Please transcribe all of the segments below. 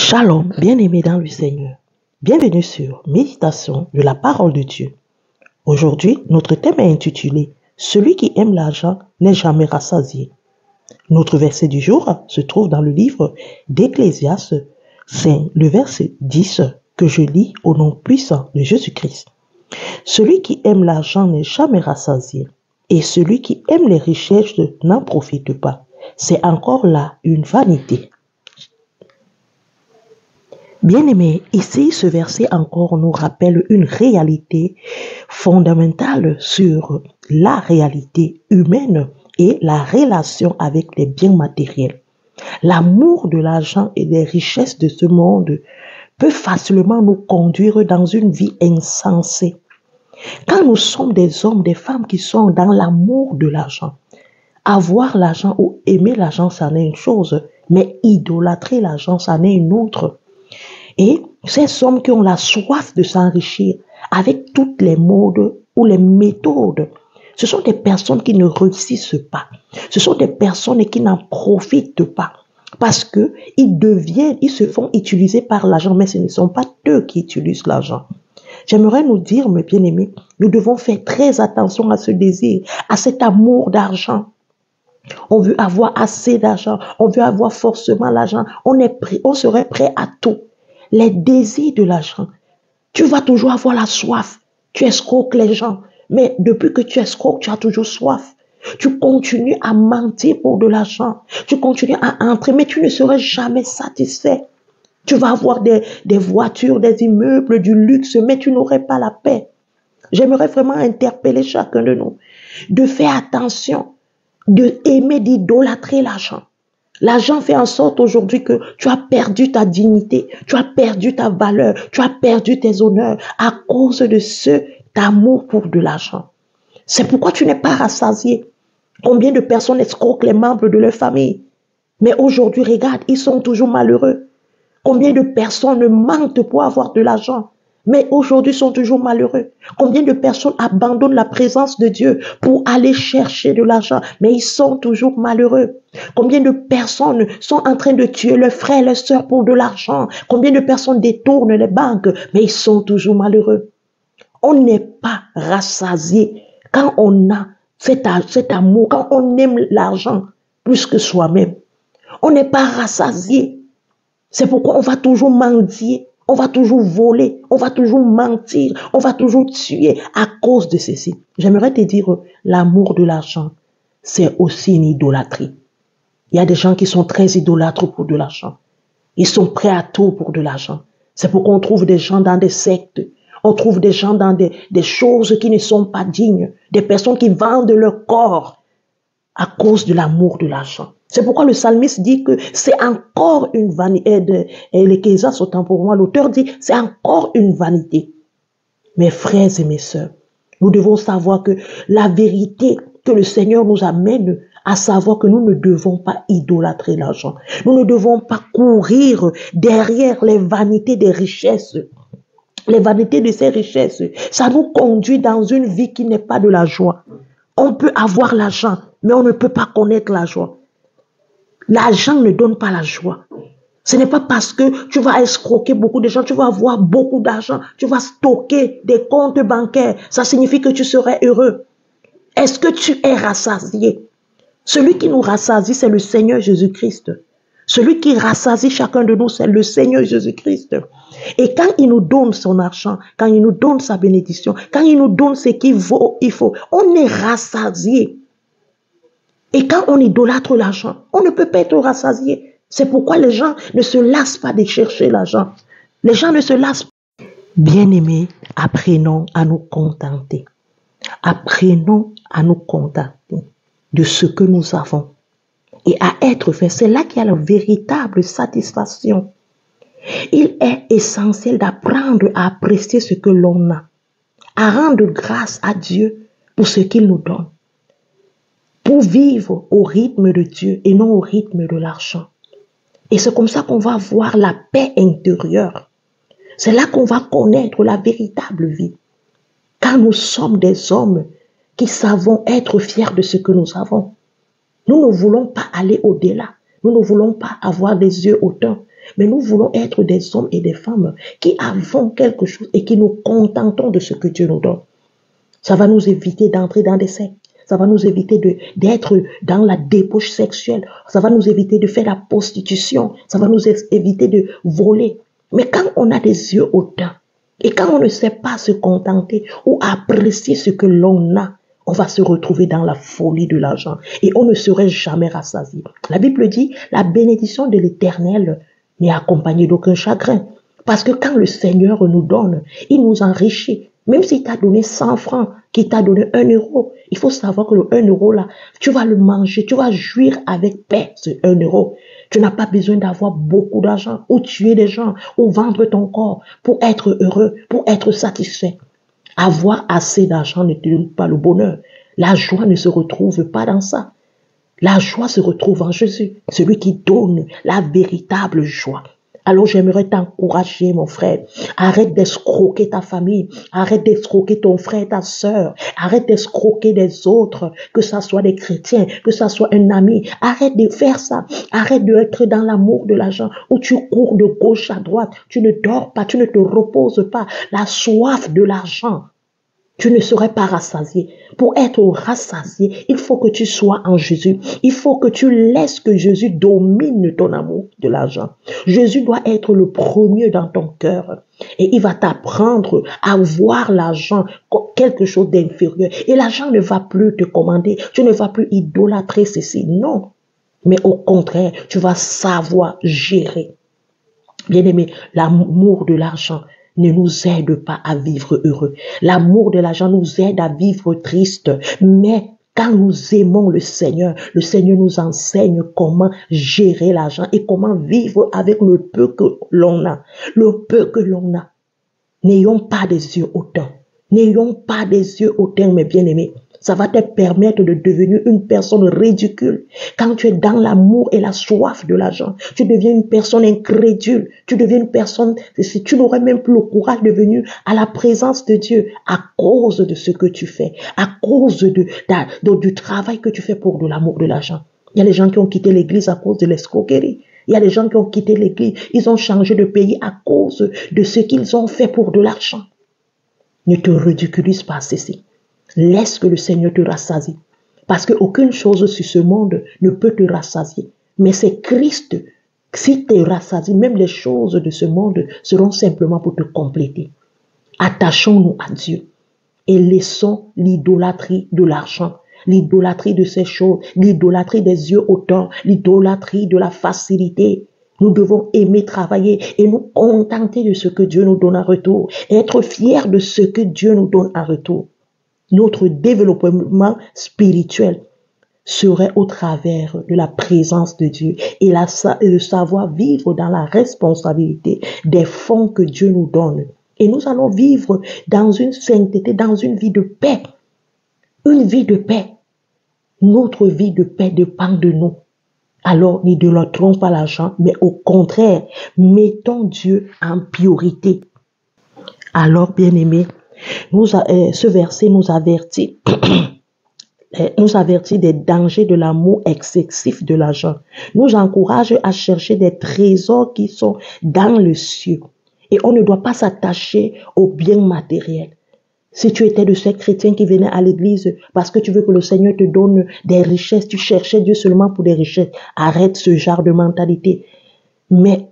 Shalom, bien-aimés dans le Seigneur. Bienvenue sur Méditation de la parole de Dieu. Aujourd'hui, notre thème est intitulé « Celui qui aime l'argent n'est jamais rassasié ». Notre verset du jour se trouve dans le livre d'Ecclésiaste, c'est le verset 10 que je lis au nom puissant de Jésus-Christ. Celui qui aime l'argent n'est jamais rassasié, et celui qui aime les richesses n'en profite pas. C'est encore là une vanité. Bien-aimés, ici, ce verset encore nous rappelle une réalité fondamentale sur la réalité humaine et la relation avec les biens matériels. L'amour de l'argent et des richesses de ce monde peut facilement nous conduire dans une vie insensée. Quand nous sommes des hommes, des femmes qui sont dans l'amour de l'argent, avoir l'argent ou aimer l'argent, ça n'est une chose, mais idolâtrer l'argent, ça n'est une autre. Et ces hommes qui ont la soif de s'enrichir avec toutes les modes ou les méthodes, ce sont des personnes qui ne réussissent pas. Ce sont des personnes qui n'en profitent pas. Parce que ils se font utiliser par l'argent, mais ce ne sont pas eux qui utilisent l'argent. J'aimerais nous dire, mes bien-aimés, nous devons faire très attention à ce désir, à cet amour d'argent. On veut avoir assez d'argent, on veut avoir forcément l'argent, on serait prêt à tout. Les désirs de l'argent. Tu vas toujours avoir la soif. Tu escroques les gens. Mais depuis que tu escroques, tu as toujours soif. Tu continues à mentir pour de l'argent. Tu continues à entrer, mais tu ne seras jamais satisfait. Tu vas avoir des voitures, des immeubles, du luxe, mais tu n'aurais pas la paix. J'aimerais vraiment interpeller chacun de nous de faire attention, d'idolâtrer l'argent. L'argent fait en sorte aujourd'hui que tu as perdu ta dignité, tu as perdu ta valeur, tu as perdu tes honneurs à cause de cet amour pour de l'argent. C'est pourquoi tu n'es pas rassasié. Combien de personnes escroquent les membres de leur famille? Mais aujourd'hui, regarde, ils sont toujours malheureux. Combien de personnes mentent pour avoir de l'argent? Mais aujourd'hui sont toujours malheureux. Combien de personnes abandonnent la présence de Dieu pour aller chercher de l'argent, mais ils sont toujours malheureux. Combien de personnes sont en train de tuer leurs frères et leurs sœurs pour de l'argent? Combien de personnes détournent les banques, mais ils sont toujours malheureux. On n'est pas rassasié quand on a cet amour, quand on aime l'argent plus que soi-même. On n'est pas rassasié. C'est pourquoi on va toujours mendier. On va toujours voler, on va toujours mentir, on va toujours tuer à cause de ceci. J'aimerais te dire, l'amour de l'argent, c'est aussi une idolâtrie. Il y a des gens qui sont très idolâtres pour de l'argent. Ils sont prêts à tout pour de l'argent. C'est pourquoi on trouve des gens dans des sectes. On trouve des gens dans des choses qui ne sont pas dignes. Des personnes qui vendent leur corps à cause de l'amour de l'argent. C'est pourquoi le psalmiste dit que c'est encore une vanité. Et l'Ecclésiaste, autant pour moi, l'auteur dit, c'est encore une vanité. Mes frères et mes sœurs, nous devons savoir que la vérité que le Seigneur nous amène, à savoir que nous ne devons pas idolâtrer l'argent. Nous ne devons pas courir derrière les vanités des richesses. Les vanités de ces richesses, ça nous conduit dans une vie qui n'est pas de la joie. On peut avoir l'argent, mais on ne peut pas connaître la joie. L'argent ne donne pas la joie. Ce n'est pas parce que tu vas escroquer beaucoup de gens, tu vas avoir beaucoup d'argent, tu vas stocker des comptes bancaires. Ça signifie que tu serais heureux. Est-ce que tu es rassasié? Celui qui nous rassasie, c'est le Seigneur Jésus-Christ. Celui qui rassasie chacun de nous, c'est le Seigneur Jésus-Christ. Et quand il nous donne son argent, quand il nous donne sa bénédiction, quand il nous donne ce qu'il faut, on est rassasié. Et quand on idolâtre l'argent, on ne peut pas être rassasié. C'est pourquoi les gens ne se lassent pas de chercher l'argent. Les gens ne se lassent pas. Bien-aimés, apprenons à nous contenter. Apprenons à nous contenter de ce que nous avons et à être fait. C'est là qu'il y a la véritable satisfaction. Il est essentiel d'apprendre à apprécier ce que l'on a, à rendre grâce à Dieu pour ce qu'il nous donne, pour vivre au rythme de Dieu et non au rythme de l'argent. Et c'est comme ça qu'on va avoir la paix intérieure. C'est là qu'on va connaître la véritable vie. Quand nous sommes des hommes qui savons être fiers de ce que nous avons, nous ne voulons pas aller au-delà. Nous ne voulons pas avoir des yeux hautains. Mais nous voulons être des hommes et des femmes qui avons quelque chose et qui nous contentons de ce que Dieu nous donne. Ça va nous éviter d'entrer dans des sectes. Ça va nous éviter d'être dans la débauche sexuelle. Ça va nous éviter de faire la prostitution. Ça va nous éviter de voler. Mais quand on a des yeux hautains et quand on ne sait pas se contenter ou apprécier ce que l'on a, on va se retrouver dans la folie de l'argent et on ne serait jamais rassasié. La Bible dit, la bénédiction de l'Éternel n'est accompagnée d'aucun chagrin. Parce que quand le Seigneur nous donne, il nous enrichit. Même s'il t'a donné 100 francs, qu'il t'a donné 1 euro, il faut savoir que le 1 euro là, tu vas le manger, tu vas jouir avec paix ce 1 euro. Tu n'as pas besoin d'avoir beaucoup d'argent ou tuer des gens ou vendre ton corps pour être heureux, pour être satisfait. Avoir assez d'argent ne te donne pas le bonheur. La joie ne se retrouve pas dans ça. La joie se retrouve en Jésus, celui qui donne la véritable joie. Alors j'aimerais t'encourager, mon frère. Arrête d'escroquer ta famille. Arrête d'escroquer ton frère, ta sœur. Arrête d'escroquer des autres, que ça soit des chrétiens, que ça soit un ami. Arrête de faire ça. Arrête d'être dans l'amour de l'argent où tu cours de gauche à droite. Tu ne dors pas, tu ne te reposes pas. La soif de l'argent. Tu ne serais pas rassasié. Pour être rassasié, il faut que tu sois en Jésus. Il faut que tu laisses que Jésus domine ton amour de l'argent. Jésus doit être le premier dans ton cœur. Et il va t'apprendre à voir l'argent comme quelque chose d'inférieur. Et l'argent ne va plus te commander. Tu ne vas plus idolâtrer ceci. Non. Mais au contraire, tu vas savoir gérer. Bien-aimé, l'amour de l'argent ne nous aide pas à vivre heureux. L'amour de l'argent nous aide à vivre triste. Mais quand nous aimons le Seigneur nous enseigne comment gérer l'argent et comment vivre avec le peu que l'on a. Le peu que l'on a. N'ayons pas des yeux hautains. N'ayons pas des yeux hautains, mes bien-aimés. Ça va te permettre de devenir une personne ridicule. Quand tu es dans l'amour et la soif de l'argent, tu deviens une personne incrédule. Tu deviens une personne, si tu n'aurais même plus le courage de venir à la présence de Dieu à cause de ce que tu fais, à cause du travail que tu fais pour de l'amour de l'argent. Il y a des gens qui ont quitté l'église à cause de l'escroquerie. Il y a des gens qui ont quitté l'église. Ils ont changé de pays à cause de ce qu'ils ont fait pour de l'argent. Ne te ridiculise pas ceci. Laisse que le Seigneur te rassasie. Parce qu'aucune chose sur ce monde ne peut te rassasier. Mais c'est Christ. Si tu es rassasié, même les choses de ce monde seront simplement pour te compléter. Attachons-nous à Dieu et laissons l'idolâtrie de l'argent, l'idolâtrie de ces choses, l'idolâtrie des yeux hautains, l'idolâtrie de la facilité. Nous devons aimer travailler et nous contenter de ce que Dieu nous donne en retour, et être fiers de ce que Dieu nous donne en retour. Notre développement spirituel serait au travers de la présence de Dieu et de savoir vivre dans la responsabilité des fonds que Dieu nous donne. Et nous allons vivre dans une sainteté, dans une vie de paix. Une vie de paix. Notre vie de paix dépend de nous. Alors, n'idolâtrons pas l'argent, mais au contraire, mettons Dieu en priorité. Alors, bien-aimés, ce verset nous avertit des dangers de l'amour excessif de l'argent. Nous encourage à chercher des trésors qui sont dans le ciel. Et on ne doit pas s'attacher aux biens matériels. Si tu étais de ces chrétiens qui venaient à l'église parce que tu veux que le Seigneur te donne des richesses, tu cherchais Dieu seulement pour des richesses, arrête ce genre de mentalité. Mais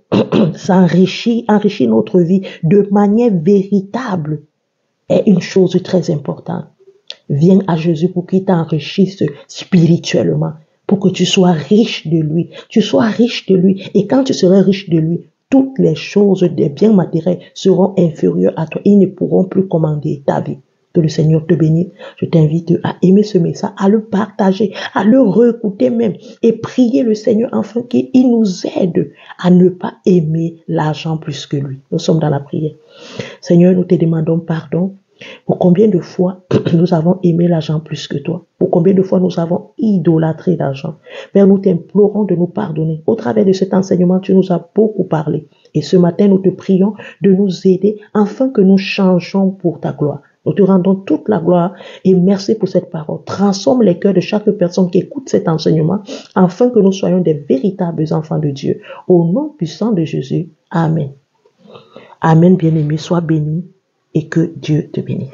enrichir notre vie de manière véritable est une chose très importante. Viens à Jésus pour qu'il t'enrichisse spirituellement, pour que tu sois riche de lui. Tu sois riche de lui. Et quand tu seras riche de lui, toutes les choses des biens matériels seront inférieures à toi. Ils ne pourront plus commander ta vie. Que le Seigneur te bénisse. Je t'invite à aimer ce message, à le partager, à le réécouter même et prier le Seigneur afin qu'il nous aide à ne pas aimer l'argent plus que lui. Nous sommes dans la prière. Seigneur, nous te demandons pardon pour combien de fois nous avons aimé l'argent plus que toi. Pour combien de fois nous avons idolâtré l'argent. Père, nous t'implorons de nous pardonner. Au travers de cet enseignement, tu nous as beaucoup parlé. Et ce matin, nous te prions de nous aider afin que nous changeons pour ta gloire. Nous te rendons toute la gloire et merci pour cette parole. Transforme les cœurs de chaque personne qui écoute cet enseignement afin que nous soyons des véritables enfants de Dieu. Au nom puissant de Jésus. Amen. Amen, bien-aimé. Sois béni et que Dieu te bénisse.